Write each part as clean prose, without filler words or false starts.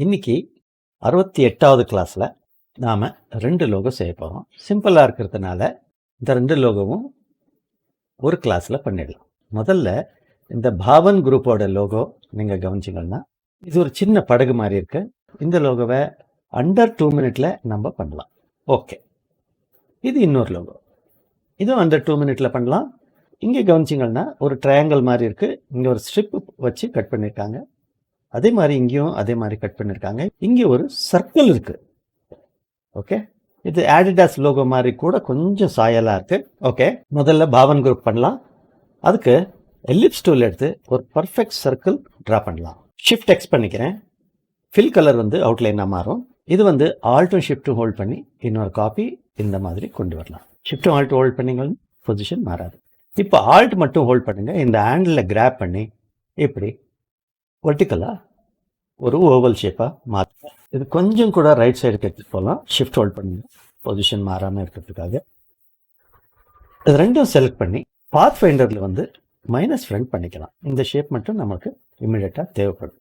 இன்னைக்கு 68வது கிளாஸில் நாம் 2 லோகோ செய்ய போகிறோம். சிம்பிளாக இருக்கிறதுனால இந்த 2 லோகோவும் ஒரு கிளாஸில் பண்ணிடலாம். முதல்ல இந்த பாவன் குரூப்போட லோகோ நீங்கள் கவனிச்சிங்கன்னா இது ஒரு சின்ன படகு மாதிரி இருக்கு. இந்த லோகோவை அண்டர் 2 மினிட்ல நம்ம பண்ணலாம். ஓகே, இது இன்னொரு லோகோ, இதுவும் அண்டர் 2 மினிட்ல பண்ணலாம். இங்கே கவனிச்சிங்கன்னா ஒரு ட்ரையாங்கிள் மாதிரி இருக்கு. இங்கே ஒரு ஸ்ட்ரிப் வச்சு கட் பண்ணியிருக்காங்க. அதே மாதிரி இங்கேயும் அதே மாதிரி கட் பண்ணியிருக்காங்க. இங்கே ஒரு சர்க்கிள் இருக்கு. ஓகே, இது ஆடிடாஸ் லோகோ மாதிரி கூட கொஞ்சம் சாயலாக இருக்கு. ஓகே, முதல்ல பாவன் குரூப் பண்ணலாம். அதுக்கு எலிப்ஸ் டூல் எடுத்து ஒரு பர்ஃபெக்ட் சர்க்கிள் ட்ரா பண்ணலாம். ஷிஃப்ட் எக்ஸ் பண்ணிக்கிறேன். ஃபில் கலர் அவுட்லைனாக மாறும். இது ஆல்ட்டும் ஷிஃப்ட்டும் ஹோல்ட் பண்ணி இன்னொரு காப்பி இந்த மாதிரி கொண்டு வரலாம். ஷிஃப்ட்டும் ஆல்ட்டும் ஹோல்ட் பண்ணிங்கன்னா பொசிஷன் மாறாது. இப்போ ஆல்ட் மட்டும் ஹோல்ட் பண்ணுங்க. இந்த ஹேண்டில் கிராப் பண்ணி இப்படி வெர்டிக்கலாக ஒரு ஓவல் ஷேப்பாக மாற்று. இது கொஞ்சம் கூட ரைட் சைடுக்கு எடுத்துகிட்டு போகலாம். ஷிஃப்ட் ஹோல்ட் பண்ணி பொசிஷன் மாறாமல் இருக்கிறதுக்காக இது ரெண்டும் செலக்ட் பண்ணி பாத் ஃபைண்டரில் மைனஸ் ஃப்ரண்ட் பண்ணிக்கலாம். இந்த ஷேப் மட்டும் நமக்கு இமிடியேட்டாக தேவைப்படும்.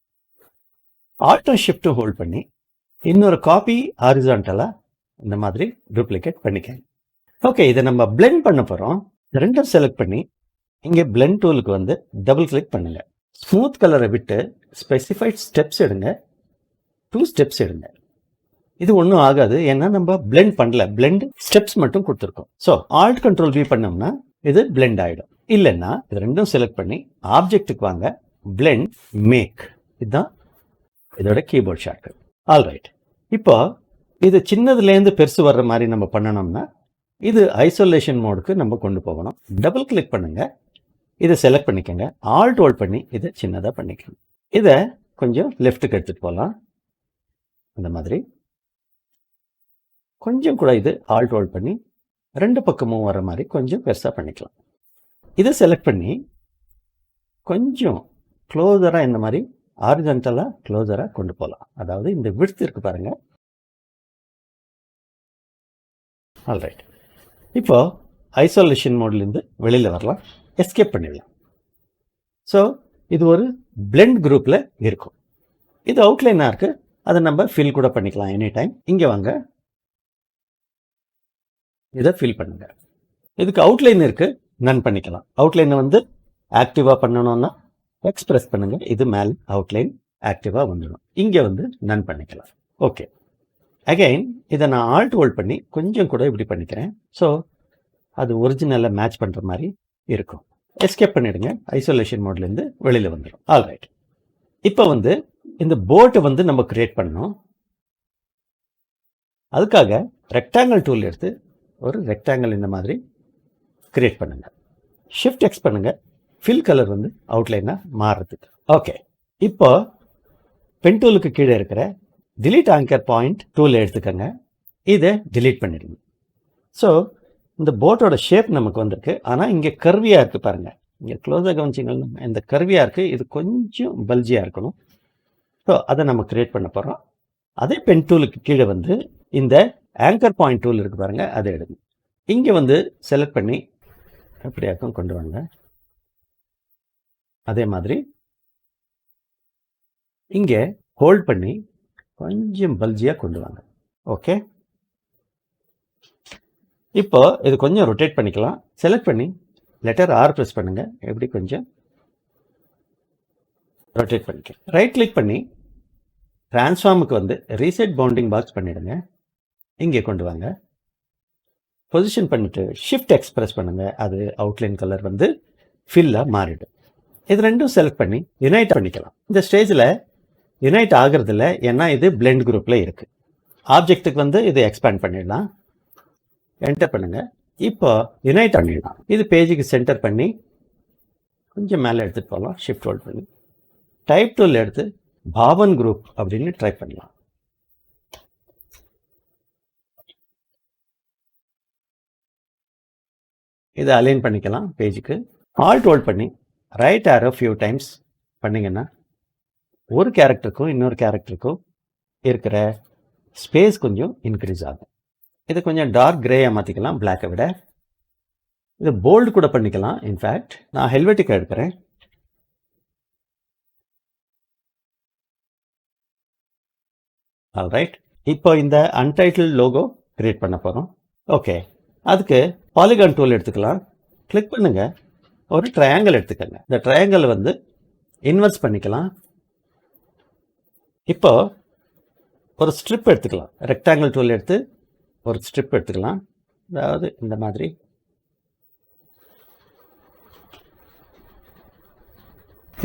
ஆல்ட்டும் ஷிஃப்ட்டும் ஹோல்ட் பண்ணி இன்னொரு காப்பி ஹாரிசான்டலாக இந்த மாதிரி டூப்ளிகேட் பண்ணிக்கங்க. ஓகே, இதை நம்ம பிளெண்ட் பண்ண போகிறோம். ரெண்டும் செலக்ட் பண்ணி இங்கே பிளெண்ட் டூலுக்கு டபுள் கிளிக் பண்ணுங்க. ஸ்மூத் கலரை விட்டு ஸ்பெசிஃபைட் ஸ்டெப்ஸ் எடுங்க. 2 ஸ்டெப்ஸ் எடுங்க. இது ஒன்றும் ஆகாது, ஏன்னா நம்ம பிளெண்ட் பண்ணல, பிளெண்ட் ஸ்டெப்ஸ் மட்டும் கொடுத்துருக்கோம். ஸோ ஆல்ட் கண்ட்ரோல் வி பண்ணோம்னா இது பிளெண்ட் ஆகிடும். இல்லைன்னா இது ரெண்டும் செலக்ட் பண்ணி ஆப்ஜெக்ட்டுக்கு வாங்க, பிளெண்ட் மேக். இதுதான் இதோட கீபோர்ட் ஷார்ட்கட். ஆல்ரைட், இப்போ இது சின்னதுலேருந்து பெருசு வர்ற மாதிரி நம்ம பண்ணணும்னா இது ஐசோலேஷன் மோடுக்கு நம்ம கொண்டு போகணும். டபுள் கிளிக் பண்ணுங்க, இதை செலக்ட் பண்ணிக்கோங்க. ஆல்ட் ஹோல்ட் பண்ணி இதை சின்னதாக பண்ணிக்கோங்க. இதை கொஞ்சம் லெஃப்ட்டுக்கு எடுத்துகிட்டு போகலாம். இந்த மாதிரி கொஞ்சம் கூட இது ஆல்ட் ஹோல்ட் பண்ணி 2 பக்கமும் வர மாதிரி கொஞ்சம் பெருசாக பண்ணிக்கலாம். இதை செலக்ட் பண்ணி கொஞ்சம் க்ளோஸராக இந்த மாதிரி ஹாரிசான்டலாக க்ளோஸராக கொண்டு போகலாம். அதாவது இந்த விட்த் இருக்கு பாருங்க. ஆல்ரைட், இப்போ ஐசோலேஷன் மோட்லேருந்து வெளியில் வரலாம். எஸ்கேப் பண்ணிடலாம். ஸோ இது ஒரு பிளெண்ட் குரூப்பில் இருக்கும். இது அவுட்லைனாக இருக்குது, அதை நம்ம ஃபில் கூட பண்ணிக்கலாம் எனி டைம். இங்கே வாங்க, இதை ஃபில் பண்ணுங்க. இதுக்கு அவுட்லைன் இருக்குது, நன் பண்ணிக்கலாம். அவுட்லைனை ஆக்டிவாக பண்ணணும்னா எக்ஸ்பிரஸ் பண்ணுங்க. இது மேலே அவுட்லைன் ஆக்டிவாக வந்துடும். இங்கே நன் பண்ணிக்கலாம். ஓகே, அகைன் இதை நான் ஆல்ட் ஹோல்ட் பண்ணி கொஞ்சம் கூட இப்படி பண்ணிக்கிறேன். ஸோ அது ஒரிஜினலில் மேட்ச் பண்ணுற மாதிரி இருக்கும். எஸ்கேப் பண்ணிடுங்க. ஐசோலேஷன் மோட்லேருந்து வெளியில் வந்துடும். ஆல்ரைட், இப்போ இந்த போட்டை நம்ம கிரியேட் பண்ணணும். அதுக்காக ரெக்டாங்கிள் டூல் எடுத்து ஒரு ரெக்டாங்கிள் இந்த மாதிரி கிரியேட் பண்ணுங்க. ஷிஃப்ட் எக்ஸ் பண்ணுங்க. ஃபில் கலர் அவுட்லைனாக மாறுறதுக்கு. ஓகே, இப்போ பென் டூலுக்கு கீழே இருக்கிற டிலீட் ஆங்கர் பாயிண்ட் டூல் எடுத்துக்கோங்க. இதை டிலீட் பண்ணிடுங்க. ஸோ இந்த போட்டோட ஷேப் நமக்கு வந்திருக்கு. ஆனால் இங்கே கர்வியாக இருக்குது பாருங்கள். இங்கே க்ளோஸாக கவனிச்சிங்கன்னா இந்த கர்வியாக இருக்குது. இது கொஞ்சம் பல்ஜியாக இருக்கணும். ஸோ அதை நம்ம கிரியேட் பண்ண போகிறோம். அதே பென் டூலுக்கு கீழே இந்த ஆங்கர் பாயிண்ட் டூல் இருக்குது பாருங்கள், அதை எடுங்க. இங்கே செலக்ட் பண்ணி எப்படியாக்கும் கொண்டு வாங்க. அதே மாதிரி இங்கே ஹோல்ட் பண்ணி கொஞ்சம் பல்ஜியாக கொண்டு வாங்க. ஓகே, இப்போ இது கொஞ்சம் ரொட்டேட் பண்ணிக்கலாம். செலக்ட் பண்ணி லெட்டர் ஆர் ப்ரெஸ் பண்ணுங்க. எப்படி கொஞ்சம் ரொட்டேட் பண்ணிக்க. ரைட் கிளிக் பண்ணி டிரான்ஸ்ஃபார்முக்கு ரீசெட் பவுண்டிங் பாக்ஸ் பண்ணிடுங்க. இங்கே கொண்டு வாங்க. பொசிஷன் பண்ணிட்டு ஷிஃப்ட் எக்ஸ்பிரஸ் பண்ணுங்க. அது அவுட்லைன் கலர் ஃபில்லாக மாறிடும். இது ரெண்டும் செலக்ட் பண்ணி யுனைட் பண்ணிக்கலாம். இந்த ஸ்டேஜில் யுனைட் ஆகிறதில்ல, ஏன்னா இது பிளெண்ட் குரூப்பில் இருக்குது. ஆப்ஜெக்ட்டுக்கு இது எக்ஸ்பேண்ட் பண்ணிடலாம். என்டர் பண்ணுங்க. இப்போ யுனைட் பண்ணிடலாம். இது பேஜுக்கு சென்டர் பண்ணி கொஞ்சம் மேலே எடுத்துகிட்டு போகலாம். ஷிஃப்ட் ஹோல்ட் பண்ணி டைப் டூல் எடுத்து பாவன் குரூப் அப்படின்னு ட்ரை பண்ணலாம். இதை அலைன் பண்ணிக்கலாம் பேஜுக்கு. ஆல்ட் ஹோல்ட் பண்ணி ரைட் ஆரோ ஃபியூ டைம்ஸ் பண்ணிங்கன்னா ஒரு கேரக்டருக்கும் இன்னொரு கேரக்டருக்கும் இருக்கிற ஸ்பேஸ் கொஞ்சம் இன்க்ரீஸ் ஆகும். இது கொஞ்சம் டார்க் கிரேயாக மாற்றிக்கலாம் பிளாக்கை விட. இது போல்டு கூட பண்ணிக்கலாம். இன்ஃபேக்ட் நான் ஹெல்வெட்டிக்கை எடுக்கிறேன். ஆல்ரைட். இப்போ இந்த அன்டைட்டில் லோகோ கிரியேட் பண்ண போகிறோம். ஓகே, அதுக்கு பாலிகான் டூல் எடுத்துக்கலாம். கிளிக் பண்ணுங்க, ஒரு ட்ரையாங்கிள் எடுத்துக்கங்க. இந்த ட்ரையாங்கிள் வந்து இன்வெர்ஸ் பண்ணிக்கலாம். இப்போ ஒரு ஸ்ட்ரிப் எடுத்துக்கலாம். ரெக்டாங்கிள் டூல் எடுத்து ஒரு ஸ்ட்ரிப் எடுத்துக்கலாம். அதாவது இந்த மாதிரி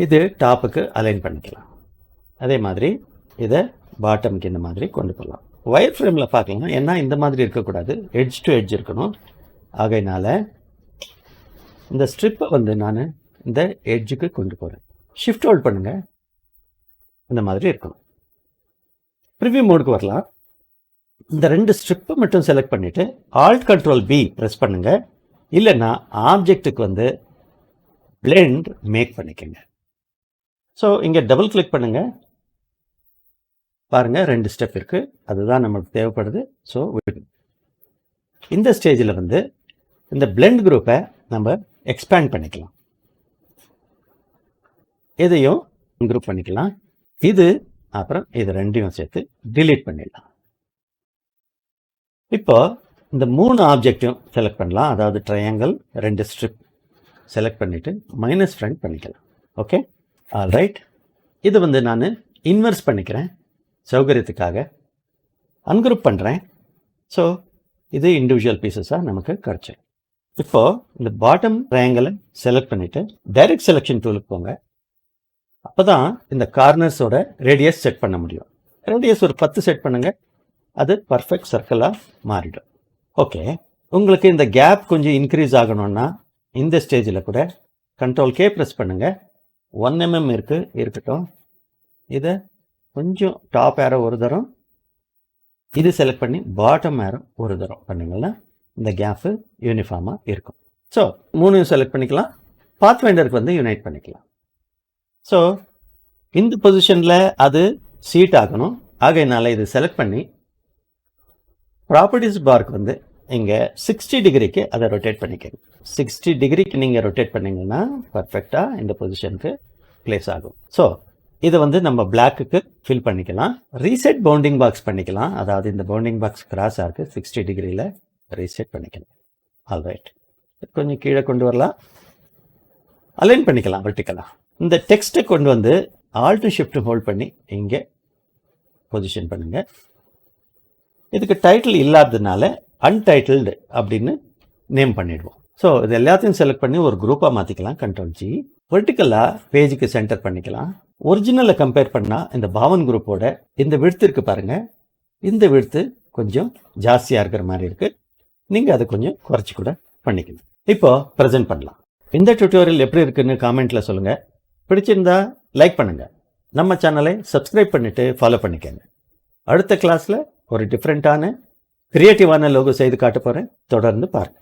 இது டாப்புக்கு அலைன் பண்ணிக்கலாம். அதே மாதிரி இதை பாட்டமுக்கு இந்த மாதிரி கொண்டு போகலாம். ஒயர் ஃப்ரேமில் பார்க்கலாம், ஏன்னா இந்த மாதிரி இருக்கக்கூடாது, எட்ஜ் டு எட்ஜ் இருக்கணும். ஆகையினால இந்த ஸ்ட்ரிப்பை வந்து நான் இந்த எட்ஜுக்கு கொண்டு போகிறேன். ஷிஃப்ட் ஹோல்ட் பண்ணுங்கள், இந்த மாதிரி இருக்கணும். ப்ரிவ்யூ மோடுக்கு வரலாம். இந்த 2 ஸ்ட்ரிப்பை மட்டும் செலக்ட் பண்ணிவிட்டு ஆல்ட் கண்ட்ரோல் பி ப்ரெஸ் பண்ணுங்கள். இல்லைன்னா ஆப்ஜெக்ட்டுக்கு வந்து பிளெண்ட் மேக் பண்ணிக்கோங்க. ஸோ இங்கே டபுள் கிளிக் பண்ணுங்கள். பாருங்கள், 2 ஸ்டெப் இருக்குது, அதுதான் நமக்கு தேவைப்படுது. ஸோ இந்த ஸ்டேஜில் வந்து இந்த பிளெண்ட் குரூப்பை நம்ம எக்ஸ்பேண்ட் பண்ணிக்கலாம். இதையும் குரூப் பண்ணிக்கலாம். இது அப்புறம் இது 2ஐயும் சேர்த்து டிலீட் பண்ணிடலாம். இப்போ இந்த 3 ஆப்ஜெக்டையும் செலக்ட் பண்ணலாம். அதாவது ட்ரையாங்கிள், 2 ஸ்ட்ரிப் செலக்ட் பண்ணிவிட்டு மைனஸ் ஃப்ரண்ட் பண்ணிக்கலாம். Okay, alright. இது வந்து நான் இன்வெர்ஸ் பண்ணிக்கிறேன் சௌகரியத்துக்காக. அன்குரூப் பண்ணுறேன். ஸோ இது இண்டிவிஜுவல் பீசஸாக நமக்கு கிடச்சிடும். இப்போது இந்த பாட்டம் ட்ரையாங்கிளை செலக்ட் பண்ணிவிட்டு டைரக்ட் செலெக்ஷன் டூலுக்கு போங்க. அப்போ தான் இந்த கார்னர்ஸோட ரேடியஸ் செட் பண்ண முடியும். ரேடியஸ் ஒரு 10 செட் பண்ணுங்கள், அது பர்ஃபெக்ட் சர்க்கிளாக மாறிடும். ஓகே, உங்களுக்கு இந்த கேப் கொஞ்சம் இன்க்ரீஸ் ஆகணும்னா இந்த ஸ்டேஜில் கூட கண்ட்ரோல் கே ப்ரெஸ் பண்ணுங்கள். 1 mm இருக்கட்டும். இதை கொஞ்சம் டாப் ஏரோ ஒரு தரம், இது செலக்ட் பண்ணி பாட்டம் ஏரோ ஒரு தரம் பண்ணிங்கன்னா இந்த கேப்பு யூனிஃபார்மாக இருக்கும். ஸோ 3ஐயும் செலக்ட் பண்ணிக்கலாம். பாத் ஃபைண்டருக்கு வந்து யுனைட் பண்ணிக்கலாம். ஸோ இந்த பொசிஷனில் அது சீட் ஆகணும். ஆகையினால இது செலக்ட் பண்ணி ப்ராப்பர்ட்டிஸ் பார்க்கு வந்து இங்கே 60 டிகிரிக்கு அதை ரொட்டேட் பண்ணிக்கணும். 60 டிகிரிக்கு நீங்கள் ரொட்டேட் பண்ணிங்கன்னா பர்ஃபெக்டாக இந்த பொசிஷனுக்கு பிளேஸ் ஆகும். ஸோ இதை வந்து நம்ம பிளாக்குக்கு ஃபில் பண்ணிக்கலாம். ரீசெட் பவுண்டிங் பாக்ஸ் பண்ணிக்கலாம். அதாவது இந்த பவுண்டிங் பாக்ஸ் கிராஸாக இருக்குது, 60 டிகிரியில் ரீசெட் பண்ணிக்கலாம். ஆல்ரைட், கொஞ்சம் கீழே கொண்டு வரலாம், அலைன் பண்ணிக்கலாம் வெர்டிக்கலாக. இந்த டெக்ஸ்ட்டை கொண்டு வந்து ஆல்ட் ஷிஃப்ட் ஹோல்ட் பண்ணி இங்கே பொசிஷன் பண்ணுங்கள். இதுக்கு டைட்டில் இல்லாததுனால அன்டைட்டில்டு அப்படின்னு நேம் பண்ணிடுவோம். ஸோ இது எல்லாத்தையும் செலக்ட் பண்ணி ஒரு குரூப்பாக மாற்றிக்கலாம். Control G. வெர்டிக்கலாக பேஜுக்கு சென்டர் பண்ணிக்கலாம். ஒரிஜினலை கம்பேர் பண்ணால் இந்த பாவன் குரூப்போட இந்த விட்த் இருக்கு பாருங்கள், இந்த விட்த்து கொஞ்சம் ஜாஸ்தியாக இருக்கிற மாதிரி இருக்குது. நீங்கள் அதை கொஞ்சம் குறைச்சி கூட பண்ணிக்கணும். இப்போ ப்ரெசென்ட் பண்ணலாம். இந்த டியூட்டோரியல் எப்படி இருக்குன்னு காமெண்ட்டில் சொல்லுங்கள். பிடிச்சிருந்தா லைக் பண்ணுங்கள். நம்ம சேனலை சப்ஸ்கிரைப் பண்ணிவிட்டு ஃபாலோ பண்ணிக்கோங்க. அடுத்த கிளாஸில் ஒரு டிஃப்ரெண்ட்டான கிரியேட்டிவான லோகோ செய்து காட்ட போகிறேன். தொடர்ந்து பாருங்கள்.